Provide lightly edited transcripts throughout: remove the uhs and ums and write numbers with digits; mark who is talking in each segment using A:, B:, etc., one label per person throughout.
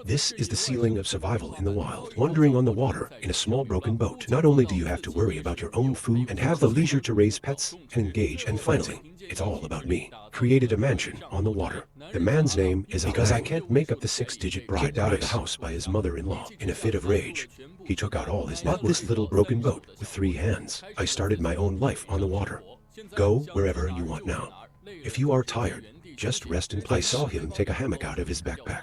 A: This is the ceiling of survival in the wild. Wandering on the water in a small broken boat. Not only do you have to worry about your own food and have the leisure to raise pets and engage, and finally, it's all about me. Created a mansion on the water. The man's name is because I can't make up the 6-digit bride. Kicked out of the house by his mother-in-law. In a fit of rage, he took out all his net worth. This little broken boat with 3 hands. I started my own life on the water. Go wherever you want now. If you are tired, just rest in place. I saw him take a hammock out of his backpack,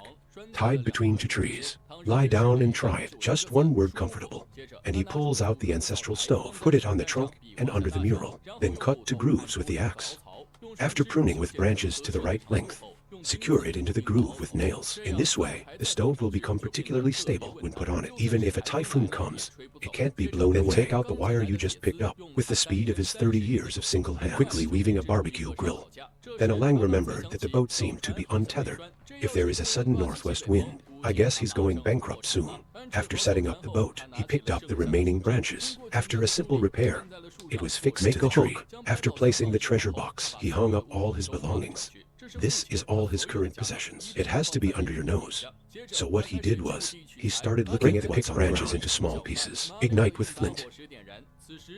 A: tied between 2 trees. Lie down and try it. Just one word: comfortable. And he pulls out the ancestral stove, put it on the trunk and under the mural, then cut to grooves with the axe. After pruning with branches to the right length, secure it into the groove with nails. In this way, the stove will become particularly stable when put on it. Even if a typhoon comes, it can't be blown away. Take out the wire you just picked up. With the speed of his 30 years of single hands, quickly weaving a barbecue grill. Then Alang remembered that the boat seemed to be untethered. If there is a sudden northwest wind, I guess he's going bankrupt soon. After setting up the boat, he picked up the remaining branches. After a simple repair, it was fixed to the tree. After placing the treasure box, he hung up all his belongings. This is all his current possessions. It has to be under your nose. So what he did was, he started looking at the picked branches into small pieces. Ignite with flint.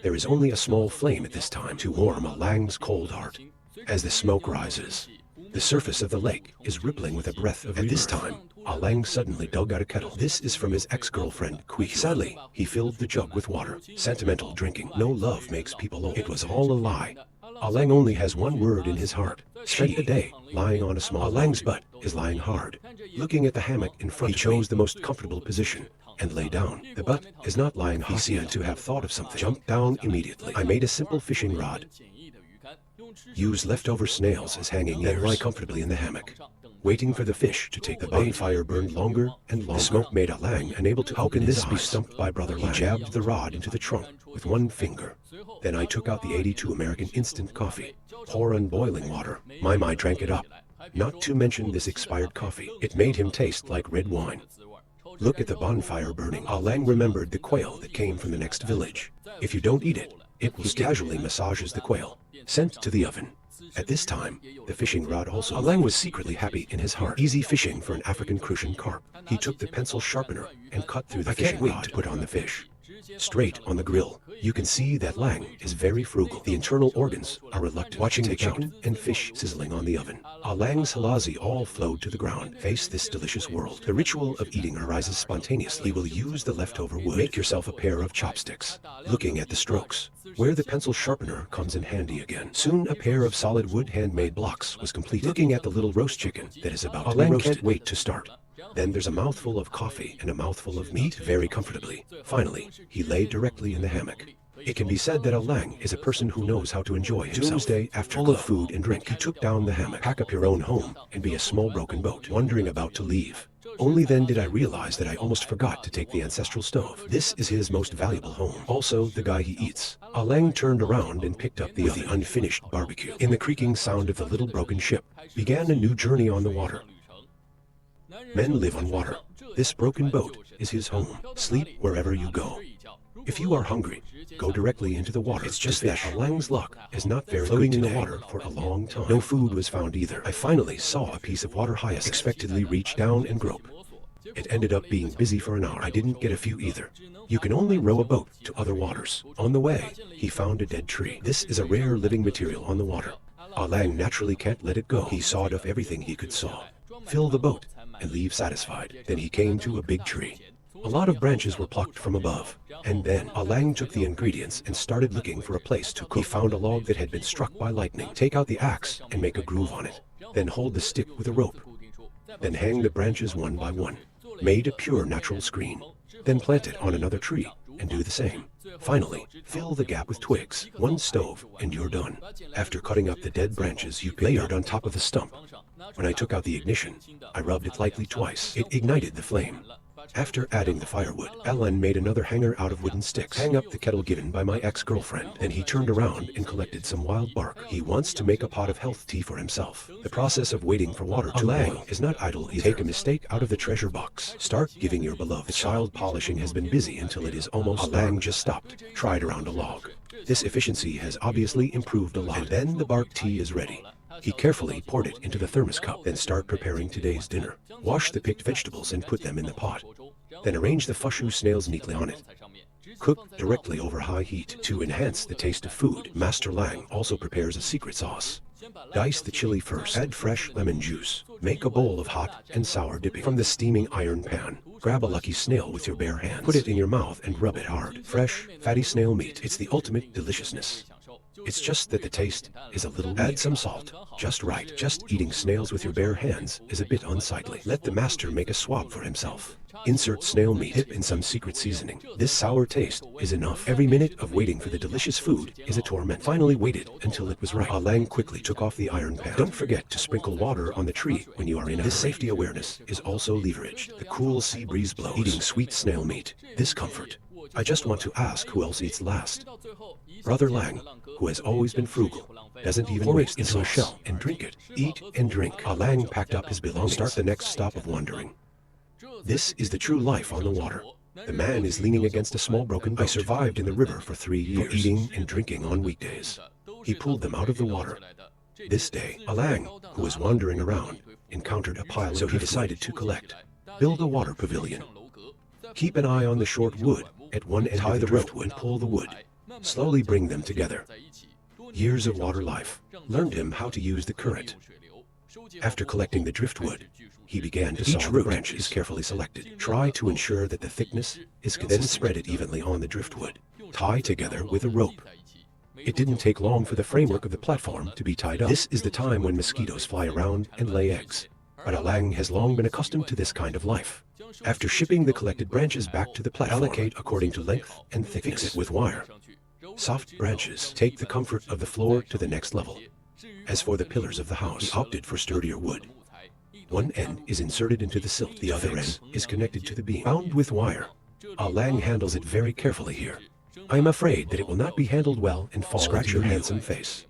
A: There is only a small flame at this time to warm Alang's cold heart. As the smoke rises, the surface of the lake is rippling with a breath of rebirth. At this time, Alang suddenly dug out a kettle. This is from his ex-girlfriend, Kui. Sadly, he filled the jug with water. Sentimental drinking. No love makes people old. It was all a lie. Alang only has one word in his heart. Spent the day lying on a small. Alang's butt is lying hard. Looking at the hammock in front, he chose the most comfortable position and lay down. The butt is not lying. He seemed to have thought of something. Jumped down immediately. I made a simple fishing rod. Use leftover snails as hanging ears. Then lie comfortably in the hammock, waiting for the fish to take the bait. Fire burned longer and longer. The smoke made Alang unable to open his eyes. How can this be stumped by Brother Lang? He jabbed the rod into the trunk with one finger. Then I took out the 82 American instant coffee. Pour on boiling water. My drank it up. Not to mention this expired coffee. It made him taste like red wine. Look at the bonfire burning. Alang remembered the quail that came from the next village. If you don't eat it, it will casually massages the quail. Sent to the oven. At this time, the fishing rod also. Alang was secretly happy in his heart. Easy fishing for an African crucian carp. He took the pencil sharpener and cut through the fishing rod to put on the fish. Straight on the grill. You can see that Lang is very frugal. The internal organs are reluctant. Watching the chicken and fish sizzling on the oven. Alang's halazi all flowed to the ground. Face this delicious world. The ritual of eating arises spontaneously. He will use the leftover wood. Make yourself a pair of chopsticks. Looking at the strokes, where the pencil sharpener comes in handy again. Soon a pair of solid wood handmade blocks was complete. Looking at the little roast chicken that is about to be roasted. Alang can't wait to start. Then there's a mouthful of coffee and a mouthful of meat very comfortably. Finally, he lay directly in the hammock. It can be said that Alang is a person who knows how to enjoy himself. Doomsday after full of food and drink. He took down the hammock. Pack up your own home and be a small broken boat. Wondering about to leave. Only then did I realize that I almost forgot to take the ancestral stove. This is his most valuable home. Also, the guy he eats. Alang turned around and picked up the unfinished barbecue. In the creaking sound of the little broken ship, began a new journey on the water. Men live on water. This broken boat is his home. Sleep wherever you go. If you are hungry, go directly into the water. It's just that Alang's luck is not very floating in the water for a long time. No food was found either. I finally saw a piece of water hyacinth. Expectedly reach down and grope. It ended up being busy for an hour. I didn't get a few either. You can only row a boat to other waters. On the way, he found a dead tree. This is a rare living material on the water. Alang naturally can't let it go. He sawed off everything he could saw. Fill the boat and leave satisfied. Then he came to a big tree. A lot of branches were plucked from above. And then Alang took the ingredients and started looking for a place to cook. He found a log that had been struck by lightning. Take out the axe and make a groove on it. Then hold the stick with a rope. Then hang the branches one by one. Made a pure natural screen. Then plant it on another tree and do the same. Finally, fill the gap with twigs. One stove and you're done. After cutting up the dead branches, you layered on top of the stump. When I took out the ignition, I rubbed it lightly twice. It ignited the flame. After adding the firewood, Alan made another hanger out of wooden sticks. Hang up the kettle given by my ex-girlfriend. Then he turned around and collected some wild bark. He wants to make a pot of health tea for himself. The process of waiting for water to boil is not idle either. Take a mistake out of the treasure box. Start giving your beloved. The child polishing has been busy until it is almost Alang just stopped. Tried around a log. This efficiency has obviously improved a lot. And then the bark tea is ready. He carefully poured it into the thermos cup, then start preparing today's dinner. Wash the picked vegetables and put them in the pot. Then arrange the fushu snails neatly on it. Cook directly over high heat. To enhance the taste of food, Master Lang also prepares a secret sauce. Dice the chili first. Add fresh lemon juice. Make a bowl of hot and sour dipping. From the steaming iron pan, grab a lucky snail with your bare hands. Put it in your mouth and rub it hard. Fresh, fatty snail meat. It's the ultimate deliciousness. It's just that the taste is a little weak. Add some salt, just right. Just eating snails with your bare hands is a bit unsightly. Let the master make a swab for himself. Insert snail meat, dip in some secret seasoning. This sour taste is enough. Every minute of waiting for the delicious food is a torment. Finally waited until it was right. Lang quickly took off the iron pan. Don't forget to sprinkle water on the tree when you are in. This safety awareness is also leveraged. The cool sea breeze blows. Eating sweet snail meat. This comfort. I just want to ask who else eats last. Brother Lang, who has always been frugal, doesn't even pour it into a shell and drink it. Eat and drink. Lang packed up his belongings. Start the next stop of wandering. This is the true life on the water. The man is leaning against a small broken boat. I survived in the river for 3 years, for eating and drinking on weekdays. He pulled them out of the water. This day, Lang, who was wandering around, encountered a pile, so he decided to collect. Build a water pavilion. Keep an eye on the short wood at one end. Tie the rope and pull the wood. Slowly bring them together. Years of water life learned him how to use the current. After collecting the driftwood, he began to saw the branches carefully selected. Try to ensure that the thickness is consistent. Then spread it evenly on the driftwood. Tie together with a rope. It didn't take long for the framework of the platform to be tied up. This is the time when mosquitoes fly around and lay eggs. But Lang has long been accustomed to this kind of life. After shipping the collected branches back to the platform, allocate according to length and thickness. Fix it with wire. Soft branches take the comfort of the floor to the next level. As for the pillars of the house, he opted for sturdier wood. One end is inserted into the silt, the other end is connected to the beam, bound with wire. Lang handles it very carefully here. I am afraid that it will not be handled well and fall. Scratch your handsome face.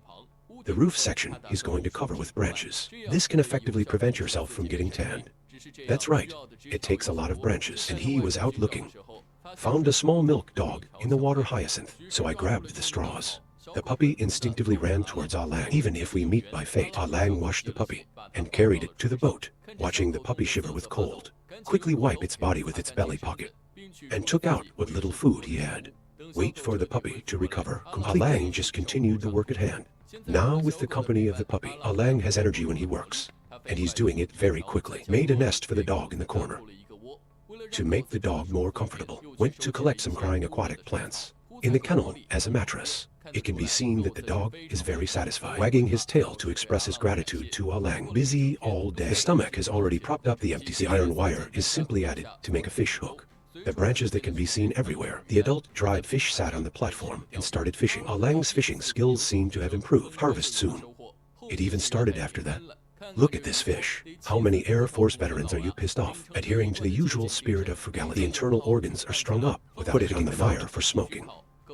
A: The roof section is going to cover with branches. This can effectively prevent yourself from getting tanned. That's right, it takes a lot of branches, and he was out looking. Found a small milk dog in the water hyacinth, so I grabbed the straws. The puppy instinctively ran towards Lang. Even if we meet by fate, Lang washed the puppy and carried it to the boat, watching the puppy shiver with cold, quickly wipe its body with its belly pocket, and took out what little food he had. Wait for the puppy to recover completely. Lang just continued the work at hand. Now with the company of the puppy, Lang has energy when he works, and he's doing it very quickly. Made a nest for the dog in the corner. To make the dog more comfortable, went to collect some crying aquatic plants. In the kennel as a mattress. It can be seen that the dog is very satisfied, wagging his tail to express his gratitude to Lang. Busy all day. The stomach has already propped up the empty sea. The iron wire is simply added to make a fish hook. The branches that can be seen everywhere. The adult dried fish sat on the platform and started fishing. Lang's fishing skills seem to have improved. Harvest soon. It even started after that. Look at this fish. How many Air Force veterans are you pissed off? Adhering to the usual spirit of frugality, the internal organs are strung up without putting on the fire for smoking.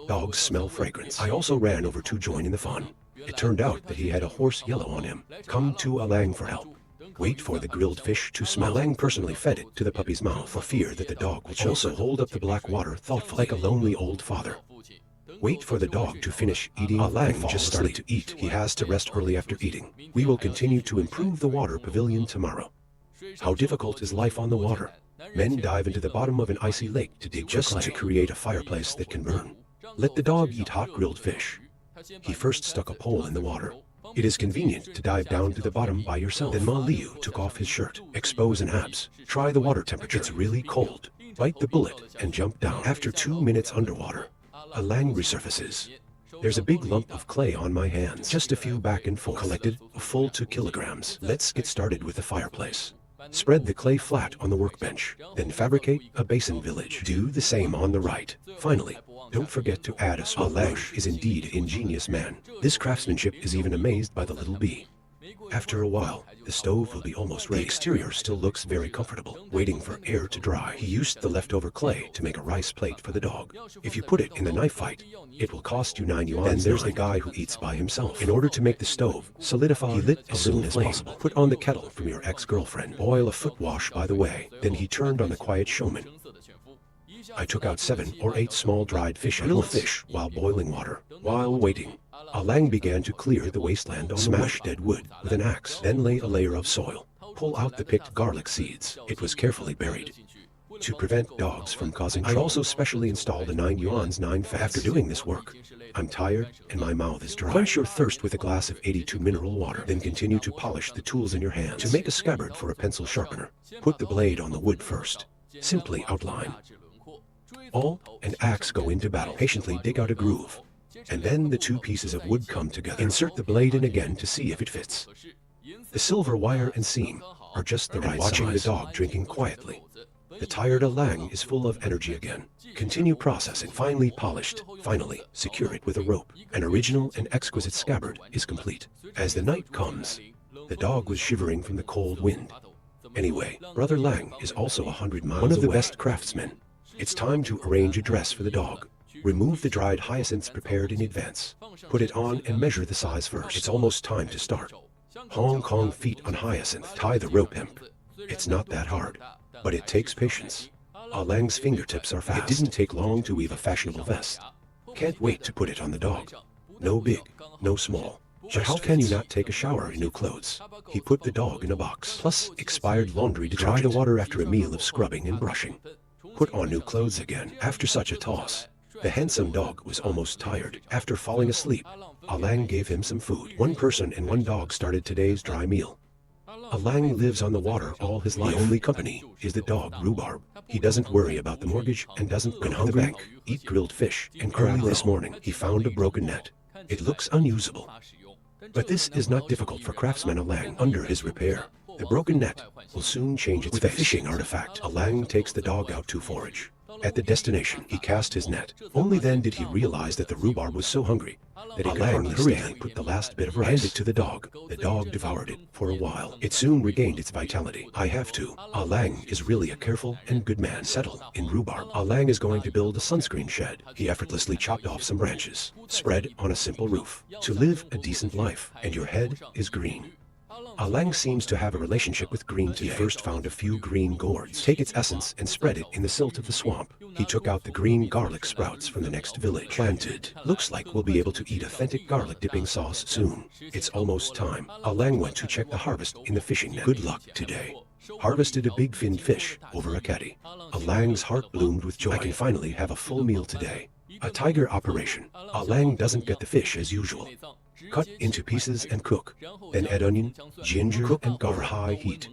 A: Dogs smell fragrance. I also ran over to join in the fun. It turned out that he had a horse yellow on him. Come to Lang for help. Wait for the grilled fish to smell. Lang personally fed it to the puppy's mouth for fear that the dog will choke. Also hold up the black water thoughtfully like a lonely old father. Wait for the dog to finish eating. Lang just started to eat. He has to rest early after eating. We will continue to improve the water pavilion tomorrow. How difficult is life on the water? Men dive into the bottom of an icy lake to dig just to create a fireplace that can burn. Let the dog eat hot grilled fish. He first stuck a pole in the water. It is convenient to dive down to the bottom by yourself. Then Ma Liu took off his shirt, expose an abs. Try the water temperature. It's really cold. Bite the bullet and jump down. After 2 minutes underwater, Lang resurfaces. There's a big lump of clay on my hands. Just a few back and forth. Collected a full 2 kilograms. Let's get started with the fireplace. Spread the clay flat on the workbench, then fabricate a basin village. Do the same on the right. Finally, don't forget to add a small. Lang is indeed an ingenious man. This craftsmanship is even amazed by the little bee. After a while, the stove will be almost ready. The exterior still looks very comfortable, waiting for air to dry. He used the leftover clay to make a rice plate for the dog. If you put it in the knife fight, it will cost you 9 yuan. Then there's the guy who eats by himself. In order to make the stove solidify, he lit as soon as possible. Put on the kettle from your ex-girlfriend. Boil a foot wash by the way. Then he turned on the quiet showman. I took out 7 or 8 small dried fish and little fish while boiling water. While waiting, Alang began to clear the wasteland on smash dead wood with an axe, then lay a layer of soil. Pull out the picked garlic seeds. It was carefully buried to prevent dogs from causing trouble. I also specially installed a 9 yuan's 9 fats. After doing this work, I'm tired and my mouth is dry. Quench your thirst with a glass of 82 mineral water, then continue to polish the tools in your hands. To make a scabbard for a pencil sharpener, put the blade on the wood first. Simply outline. Awl and axe go into battle. Patiently dig out a groove, and then the 2 pieces of wood come together. Insert the blade in again to see if it fits. The silver wire and seam are just the right size. Watching the dog drinking quietly, the tired Alang is full of energy again. Continue processing. Finely polished. Finally, secure it with a rope. An original and exquisite scabbard is complete. As the night comes, the dog was shivering from the cold wind. Anyway, Brother Lang is also 100 miles away. One of the best craftsmen. It's time to arrange a dress for the dog. Remove the dried hyacinths prepared in advance. Put it on and measure the size first. It's almost time to start. Hong Kong feet on hyacinth. Tie the rope hemp. It's not that hard, but it takes patience. Alang's fingertips are fast. It didn't take long to weave a fashionable vest. Can't wait to put it on the dog. No big, no small. But how can you not take a shower in new clothes? He put the dog in a box, plus expired laundry detergent. Dry the water after a meal of scrubbing and brushing. Put on new clothes again. After such a toss, the handsome dog was almost tired. After falling asleep, Alang gave him some food. 1 person and 1 dog started today's dry meal. Alang lives on the water all his life. The only company is the dog Rhubarb. He doesn't worry about the mortgage and doesn't go to the bank. Eat grilled fish and early this morning he found a broken net. It looks unusable, but this is not difficult for craftsman Alang. Under his repair, the broken net will soon change its face. With a fishing artifact, Alang takes the dog out to forage. At the destination, he cast his net. Only then did he realize that the rhubarb was so hungry that Alang hurriedly put the last bit of rice, handed it to the dog. The dog devoured it for a while. It soon regained its vitality. I have to. Alang is really a careful and good man. Settle in rhubarb. Alang is going to build a sunscreen shed. He effortlessly chopped off some branches, spread on a simple roof. To live a decent life, and your head is green. Alang seems to have a relationship with green today. He first found a few green gourds. Take its essence and spread it in the silt of the swamp. He took out the green garlic sprouts from the next village. Planted. Looks like we'll be able to eat authentic garlic dipping sauce soon. It's almost time. Alang went to check the harvest in the fishing net. Good luck today. Harvested a big finned fish over a caddy. Alang's heart bloomed with joy. I can finally have a full meal today. A tiger operation. Alang doesn't get the fish as usual. Cut into pieces and cook. Then add onion, ginger, cook and over high heat.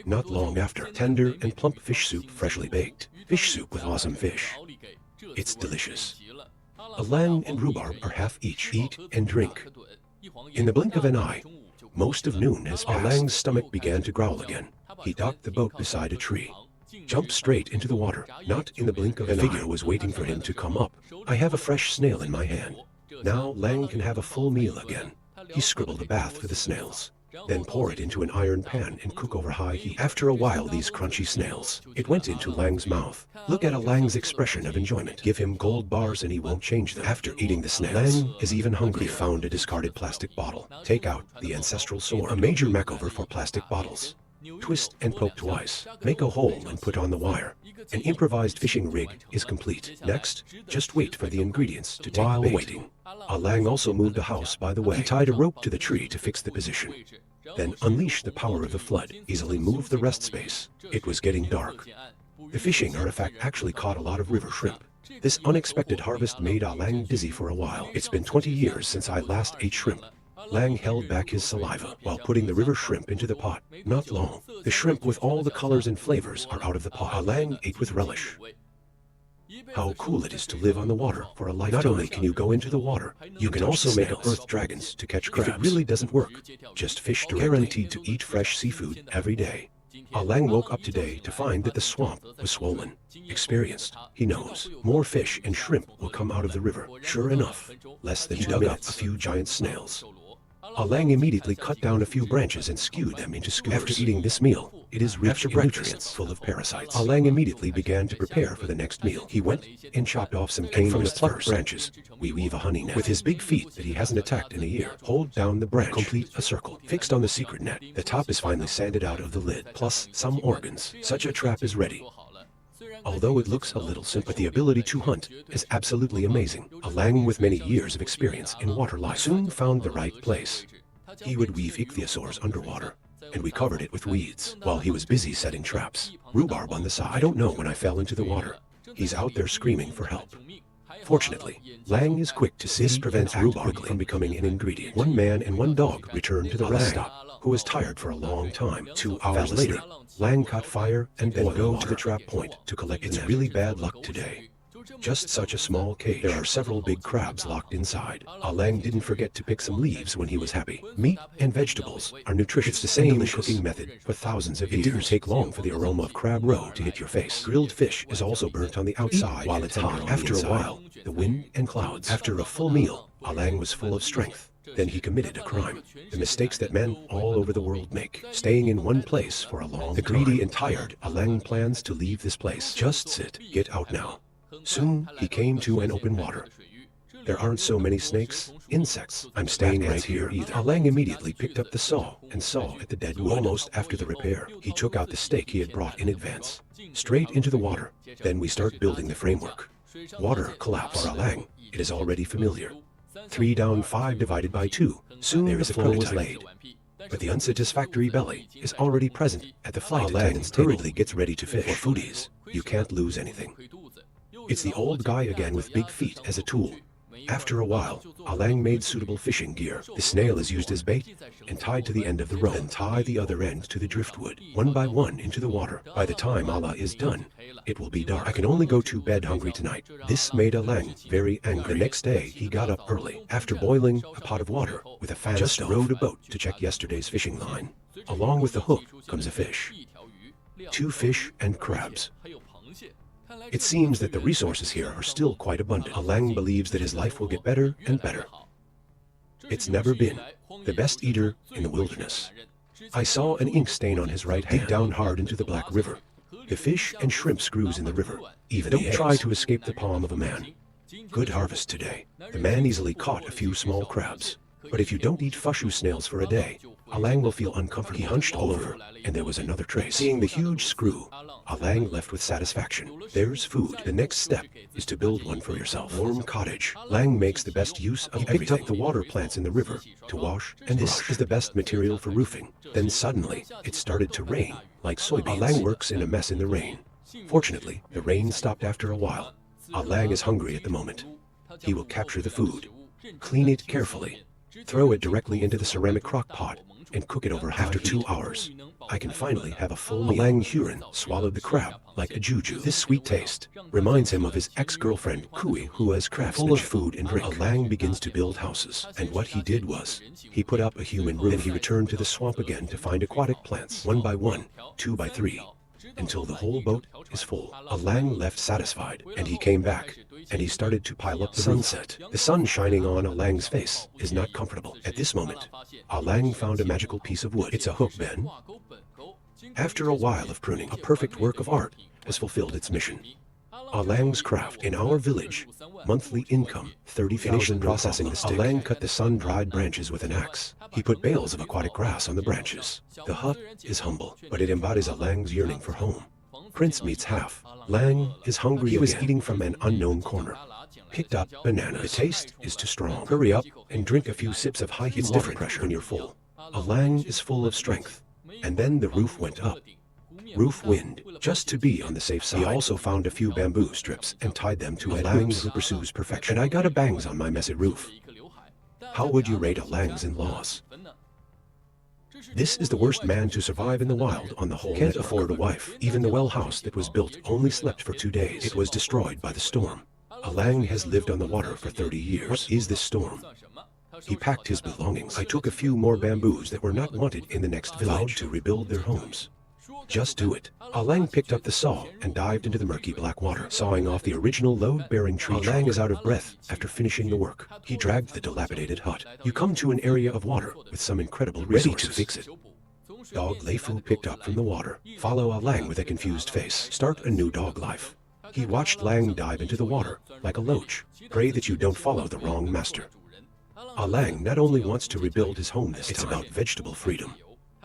A: Not long after, tender and plump fish soup freshly baked. Fish soup with awesome fish. It's delicious. Alang and rhubarb are half each. Eat and drink. In the blink of an eye, most of noon has passed. Alang's stomach began to growl again. He docked the boat beside a tree. Jumped straight into the water. Not in the blink of an eye. A figure was waiting for him to come up. I have a fresh snail in my hand. Now Lang can have a full meal again. He scribbled a bath for the snails. Then pour it into an iron pan and cook over high heat. After a while, these crunchy snails, it went into Lang's mouth. Look at Lang's expression of enjoyment. Give him gold bars and he won't change them. After eating the snails, Lang is even hungry. He found a discarded plastic bottle. Take out the ancestral sword. A major makeover for plastic bottles. Twist and poke twice. Make a hole and put on the wire. An improvised fishing rig is complete. Next, just wait for the ingredients to take bait. While waiting, Alang also moved a house by the way. He tied a rope to the tree to fix the position. Then unleash the power of the flood. Easily move the rest space. It was getting dark. The fishing artifact actually caught a lot of river shrimp. This unexpected harvest made Alang dizzy for a while. It's been 20 years since I last ate shrimp. Lang held back his saliva while putting the river shrimp into the pot. Not long. The shrimp with all the colors and flavors are out of the pot. Lang ate with relish. How cool it is to live on the water for a lifetime. Not only can you go into the water, you can also make up earth dragons to catch crabs. If it really doesn't work, just fish directly. Guaranteed to eat fresh seafood every day. Alang woke up today to find that the swamp was swollen. Experienced, he knows. More fish and shrimp will come out of the river. Sure enough, less than 2 minutes, a few giant snails. Alang immediately cut down a few branches and skewed them into skewers. After eating this meal, it is rich in nutrients full of parasites. Alang immediately began to prepare for the next meal. He went and chopped off some cane from the plucked branches. We weave a honey net. With his big feet that he hasn't attacked in a year, hold down the branch. Complete a circle. Fixed on the secret net. The top is finally sanded out of the lid, plus some organs. Such a trap is ready. Although it looks a little simple, the ability to hunt is absolutely amazing. A lang with many years of experience in water life soon found the right place. He would weave ichthyosaurs underwater, and we covered it with weeds while he was busy setting traps. Rhubarb on the side. I don't know when I fell into the water. He's out there screaming for help. Fortunately, Lang is quick to see. This prevents rhubarb from becoming an ingredient. One man and one dog returned to the rest stop, who was tired for a long time. 2 hours later, Lang caught fire and then go to the trap point to collect. It's really bad luck today. Just such a small cage. There are several big crabs locked inside. Lang didn't forget to pick some leaves when he was happy. Meat and vegetables are nutritious. It's the same cooking method for thousands of years. It didn't take long for the aroma of crab roe to hit your face. Grilled fish is also burnt on the outside while it's hot. After a while, the wind and clouds. After a full meal, Lang was full of strength. Then he committed a crime. The mistakes that men all over the world make. Staying in one place for a long time. The greedy and tired, Lang plans to leave this place. Just sit. Get out now. Soon, he came to an open water. There aren't so many snakes, insects. I'm staying right here either. Lang immediately picked up the saw and saw at the dead wood. Almost after the repair, he took out the stake he had brought in advance. Straight into the water. Then we start building the framework. Water collapse. For Lang, it is already familiar. 3 down 5 divided by 2. Soon there is a floor was laid. But the unsatisfactory belly is already present at the flight attendant's table. Hurriedly gets ready to fish. For foodies, you can't lose anything. It's the old guy again with big feet as a tool. After a while, Lang made suitable fishing gear. The snail is used as bait and tied to the end of the rope. Then tie the other end to the driftwood, one by one into the water. By the time Allah is done, it will be dark. I can only go to bed hungry tonight. This made Lang very angry. The next day, he got up early. After boiling a pot of water with a fan just rowed a boat to check yesterday's fishing line. Along with the hook comes a fish. 2 fish and crabs. It seems that the resources here are still quite abundant. Lang believes that his life will get better and better. It's never been the best eater in the wilderness. I saw an ink stain on his right hand. Dig down hard into the Black River. The fish and shrimp screws in the river. Even don't try to escape the palm of a man. Good harvest today. The man easily caught a few small crabs. But if you don't eat fushu snails for a day, Lang will feel uncomfortable. He hunched over, and there was another trace. Seeing the huge screw, Lang left with satisfaction. There's food. The next step is to build one for yourself. Warm cottage. Lang makes the best use of everything. He picked up the water plants in the river to wash, and this is the best material for roofing. Then suddenly, it started to rain, like soybeans. Lang works in a mess in the rain. Fortunately, the rain stopped after a while. Lang is hungry at the moment. He will capture the food, clean it carefully, throw it directly into the ceramic crock pot, and cook it over. After 2 hours, I can finally have a full meal. Lang Huron swallowed the crab like a juju. This sweet taste reminds him of his ex-girlfriend Kui, who has craftsmanship. Full of food and drink, Lang begins to build houses. And what he did was, he put up a human roof. Then he returned to the swamp again to find aquatic plants, 1 by 1, 2 by 3, until the whole boat is full. Lang left satisfied, and he came back, and he started to pile up the sunset. The sun shining on Lang's face is not comfortable. At this moment, Lang found a magical piece of wood. It's a hook, Ben. After a while of pruning, a perfect work of art has fulfilled its mission. Lang's craft. In our village, monthly income, 30,000. Processing the stick. Lang cut the sun-dried branches with an axe. He put bales of aquatic grass on the branches. The hut is humble, but it embodies Lang's yearning for home. Prince meets half. Lang is hungry. He was eating from an unknown corner. Picked up bananas. The taste is too strong. Hurry up and drink a few sips of high heat water pressure when you're full. Lang is full of strength. And then the roof went up. Roof wind, just to be on the safe side. He also found a few bamboo strips and tied them to Lang's who pursues perfection. And I got a bangs on my messy roof. How would you rate Lang's in-laws? This is the worst man to survive in the wild on the whole. Can't afford a wife. Even the well house that was built only slept for 2 days. It was destroyed by the storm. Lang has lived on the water for 30 years. What is this storm? He packed his belongings. I took a few more bamboos that were not wanted in the next village to rebuild their homes. Just do it. Lang picked up the saw and dived into the murky black water, sawing off the original load-bearing tree. Lang is out of breath after finishing the work. He dragged the dilapidated hut. You come to an area of water with some incredible resources. Ready to fix it. Dog Leifu picked up from the water. Follow Lang with a confused face. Start a new dog life. He watched Lang dive into the water like a loach. Pray that you don't follow the wrong master. Lang not only wants to rebuild his home this time, it's about vegetable freedom.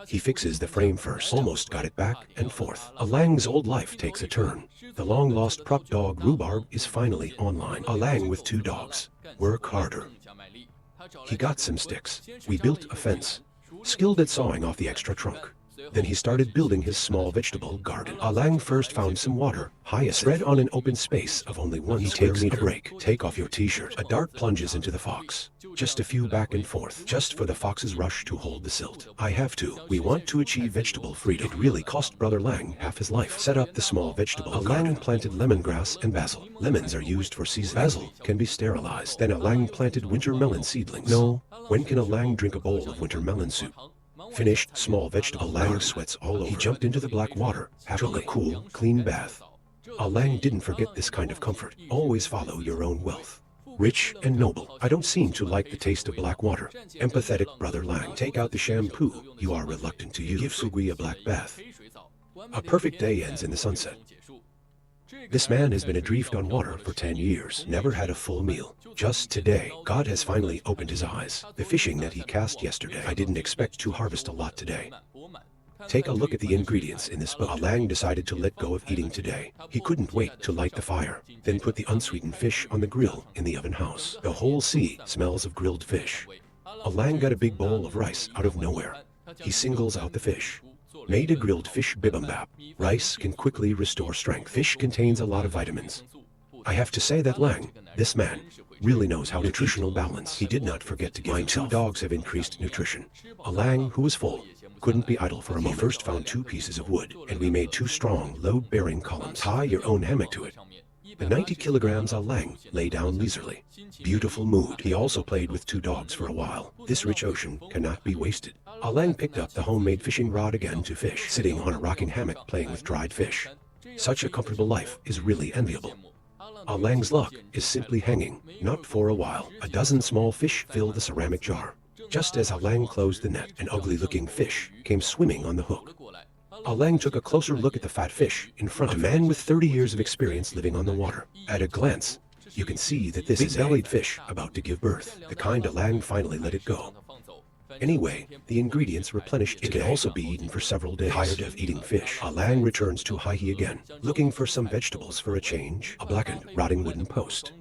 A: He fixes the frame first, almost got it back and forth. Alang's old life takes a turn. The long-lost prop dog Rhubarb is finally online. Alang with 2 dogs. Work harder. He got some sticks. We built a fence. Skilled at sawing off the extra trunk. Then he started building his small vegetable garden. Alang first found some water, hyacinth, spread on an open space of only 1 square meter. Break. Take off your t-shirt. A dart plunges into the fox. Just a few back and forth, just for the fox's rush to hold the silt. I have to. We want to achieve vegetable freedom. It really cost Brother Lang half his life. Set up the small vegetable garden. Alang planted lemongrass and basil. Lemons are used for seasoning. Basil can be sterilized. Then Alang planted winter melon seedlings. No, when can Alang drink a bowl of winter melon soup? Finished small vegetable. Alang sweats all over. He jumped into the black water, having a cool, clean bath. Alang didn't forget this kind of comfort. Always follow your own wealth. Rich and noble. I don't seem to like the taste of black water. Empathetic Brother Lang. Take out the shampoo you are reluctant to use. Give Sugui a black bath. A perfect day ends in the sunset. This man has been adrift on water for 10 years, never had a full meal. Just today, God has finally opened his eyes. The fishing that he cast yesterday, I didn't expect to harvest a lot today. Take a look at the ingredients in this boat. Alang decided to let go of eating today. He couldn't wait to light the fire, then put the unsweetened fish on the grill in the oven house. The whole sea smells of grilled fish. Alang got a big bowl of rice out of nowhere. He singles out the fish. Made a grilled fish bibimbap. Rice can quickly restore strength. Fish contains a lot of vitamins. I have to say that Lang, this man, really knows how nutritional balance. He did not forget to give himself. 2 dogs have increased nutrition. Alang, who was full, couldn't be idle for a moment. He first found 2 pieces of wood, and we made 2 strong, load-bearing columns. Tie your own hammock to it. The 90 kilograms Alang lay down leisurely. Beautiful mood. He also played with 2 dogs for a while. This rich ocean cannot be wasted. Alang picked up the homemade fishing rod again to fish, sitting on a rocking hammock playing with dried fish. Such a comfortable life is really enviable. Alang's luck is simply hanging, not for a while. A dozen small fish filled the ceramic jar. Just as Alang closed the net, an ugly-looking fish came swimming on the hook. Alang took a closer look at the fat fish in front of him. A man with 30 years of experience living on the water. At a glance, you can see that this is a bellied fish about to give birth, the kind Alang finally let it go. Anyway, the ingredients replenished. It can also be eaten for several days. Tired of eating fish, Alang returns to Haihe again, looking for some vegetables for a change. A blackened, rotting wooden post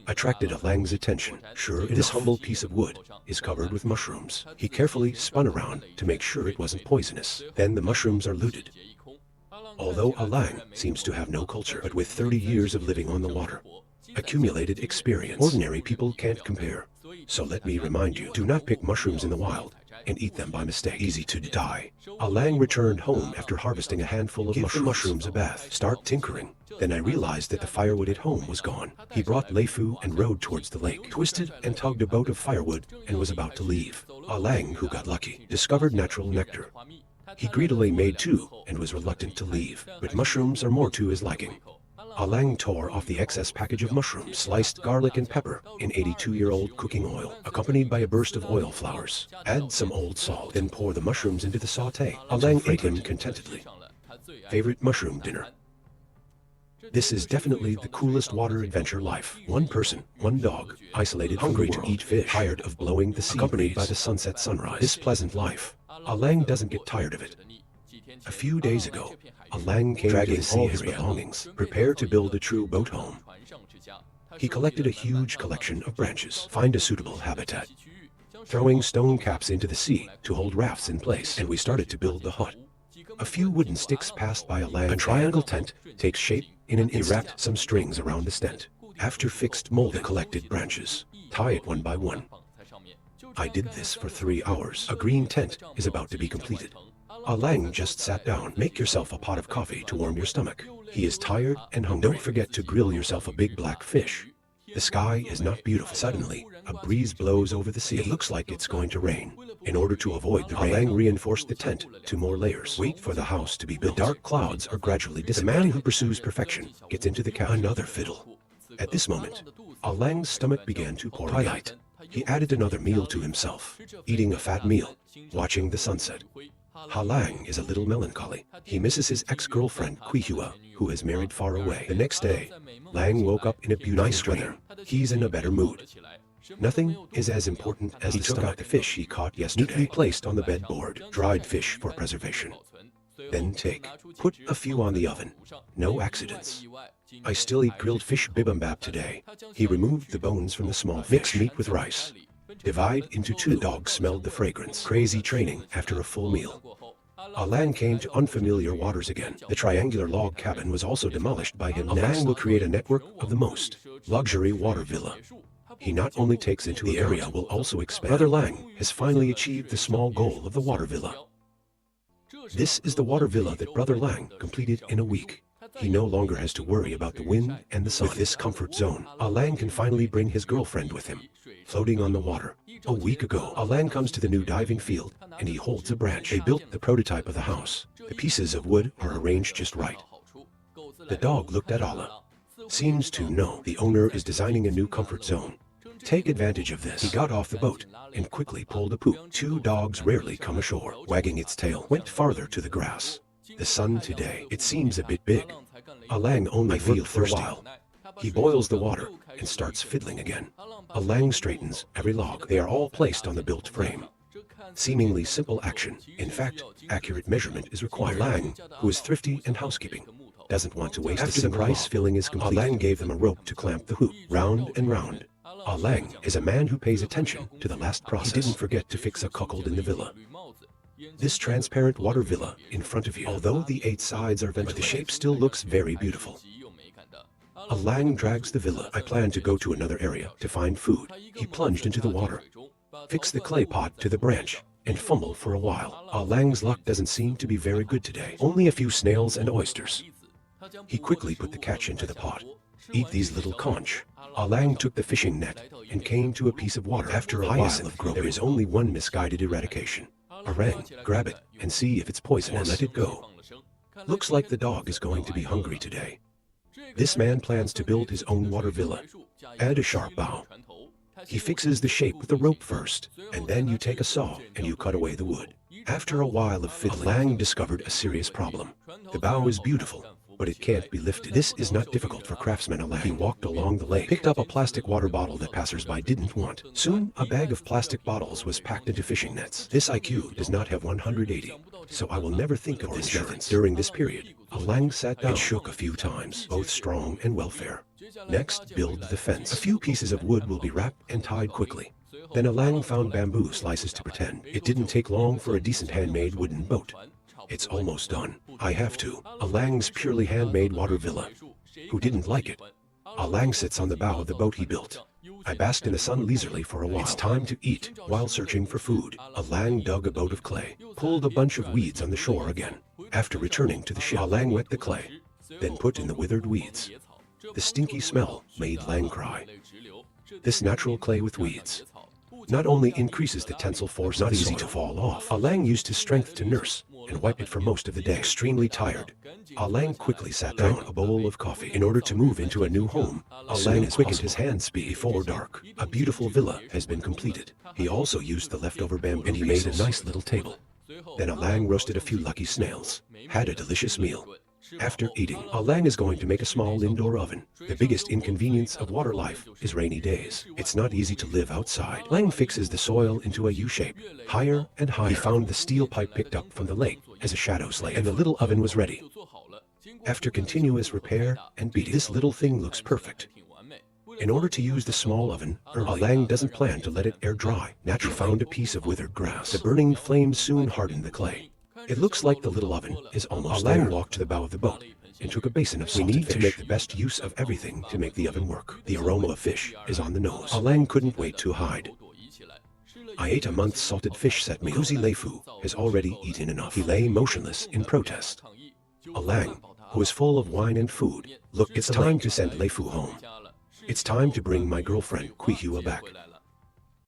A: attracted Alang's attention. Sure, this humble piece of wood is covered with mushrooms. He carefully spun around to make sure it wasn't poisonous. Then the mushrooms are looted. Although Alang seems to have no culture, but with 30 years of living on the water, accumulated experience, ordinary people can't compare. So let me remind you, do not pick mushrooms in the wild and eat them by mistake. Easy to die. Alang returned home after harvesting a handful of mushrooms. Give the mushrooms a bath. Start tinkering. Then I realized that the firewood at home was gone. He brought Leifu and rowed towards the lake, twisted and tugged a boat of firewood, and was about to leave. Alang, who got lucky, discovered natural nectar. He greedily made 2 and was reluctant to leave, but mushrooms are more to his liking. Alang tore off the excess package of mushrooms, sliced garlic and pepper in 82-year-old cooking oil, accompanied by a burst of oil flowers. Add some old salt, then pour the mushrooms into the sauté. Alang ate them contentedly. Favorite mushroom dinner. This is definitely the coolest water adventure life. 1 person, 1 dog, isolated, hungry to eat fish, tired of blowing the sea, accompanied by the sunset sunrise. This pleasant life. Alang doesn't get tired of it. A few days ago, Alang came dragging to the sea all his belongings, prepared to build a true boat home. He collected a huge collection of branches, find a suitable habitat, throwing stone caps into the sea to hold rafts in place, and we started to build the hut. A few wooden sticks passed by Alang. A triangle tent takes shape in an instant. Wrapped some strings around the tent. After fixed mold, the collected branches, tie it one by one. I did this for 3 hours. A green tent is about to be completed. Alang just sat down. Make yourself a pot of coffee to warm your stomach. He is tired and hungry. Don't forget to grill yourself a big black fish. The sky is not beautiful. Suddenly, a breeze blows over the sea. It looks like it's going to rain. In order to avoid the rain, Alang reinforced the tent 2 more layers. Wait for the house to be built. The dark clouds are gradually dissipating. The man who pursues perfection gets into the cabin. Another fiddle. At this moment, Alang's stomach began to pour twilight. He added another meal to himself, eating a fat meal, watching the sunset. Alang is a little melancholy. He misses his ex-girlfriend, Quihua, who has married far away. The next day, Lang woke up in a beautiful nice weather. He's in a better mood. Nothing is as important as the stomach. The fish he caught yesterday, neatly placed on the bedboard, dried fish for preservation. Then put a few on the oven. No accidents. I still eat grilled fish bibimbap today. He removed the bones from the small fish. Mix meat with rice. Divide into two. The dog smelled the fragrance. Crazy training after a full meal. Alang came to unfamiliar waters again. The triangular log cabin was also demolished by him. Alang will create a network of the most luxury water villa. He not only takes into the area will also expand. Brother Lang has finally achieved the small goal of the water villa. This is the water villa that Brother Lang completed in a week. He no longer has to worry about the wind and the sun. With this comfort zone, Alang can finally bring his girlfriend with him, floating on the water. A week ago, Alang comes to the new diving field, and he holds a branch. They built the prototype of the house. The pieces of wood are arranged just right. The dog looked at Allah. Seems to know the owner is designing a new comfort zone. Take advantage of this. He got off the boat and quickly pulled a poop. Two dogs rarely come ashore. Wagging its tail, went farther to the grass. The sun today, it seems a bit big. Alang only feel thirsty. He boils the water and starts fiddling again. Alang straightens every log. They are all placed on the built frame. Seemingly simple action. In fact, accurate measurement is required. Alang, who is thrifty and housekeeping, doesn't want to waste. After the rice filling is complete, Alang gave them a rope to clamp the hoop, round and round. Alang is a man who pays attention to the last process. He didn't forget to fix a cuckold in the villa. This transparent water villa in front of you, although the 8 sides are ventilated, the shape still looks very beautiful. Alang drags the villa. I plan to go to another area to find food. He plunged into the water, fixed the clay pot to the branch, and fumbled for a while. Alang's luck doesn't seem to be very good today. Only a few snails and oysters. He quickly put the catch into the pot. Eat these little conch. Alang took the fishing net and came to a piece of water. After a while of growing, there is only one misguided eradication. Orang, grab it and see if it's poisonous or let it go. Looks like the dog is going to be hungry today. This man plans to build his own water villa. Add a sharp bough. He fixes the shape with the rope first, and then you take a saw and you cut away the wood. After a while of fiddling, Alang discovered a serious problem. The bough is beautiful, but it can't be lifted. This is not difficult for craftsman Alang. He walked along the lake, picked up a plastic water bottle that passers-by didn't want. Soon, a bag of plastic bottles was packed into fishing nets. This IQ does not have 180, so I will never think of this methods. During this period, Alang sat down and shook a few times, both strong and welfare. Next, build the fence. A few pieces of wood will be wrapped and tied quickly. Then Alang found bamboo slices to pretend. It didn't take long for a decent handmade wooden boat. It's almost done. I have to. Alang's purely handmade water villa. Who didn't like it? Alang sits on the bow of the boat he built. I basked in the sun leisurely for a while. It's time to eat. While searching for food, Alang dug a boat of clay, pulled a bunch of weeds on the shore again. After returning to the ship, Alang wet the clay, then put in the withered weeds. The stinky smell made Lang cry. This natural clay with weeds not only increases the tensile force, not easy to fall off. Alang used his strength to nurse and wipe it for most of the day. Extremely tired, Alang quickly sat down a bowl of coffee. In order to move into a new home, Alang quickened his hand speed. Before dark, a beautiful villa has been completed. He also used the leftover bamboo and he made a nice little table. Then Alang roasted a few lucky snails, had a delicious meal. After eating, Alang is going to make a small indoor oven. The biggest inconvenience of water life is rainy days. It's not easy to live outside. Lang fixes the soil into a U-shape, higher and higher. He found the steel pipe picked up from the lake as a shadow slave, and the little oven was ready. After continuous repair and beating, this little thing looks perfect. In order to use the small oven, Alang doesn't plan to let it air dry. Naturally found a piece of withered grass. The burning flames soon hardened the clay. It looks like the little oven is almost there. Alang walked to the bow of the boat and took a basin of salted fish. We need to make the best use of everything to make the oven work. The aroma of fish is on the nose. Alang couldn't wait to hide. I ate a month's salted fish set meal. Kuzi Leifu has already eaten enough. He lay motionless in protest. Alang, who is full of wine and food, looked. It's time to send Leifu home. It's time to bring my girlfriend Kuihua back.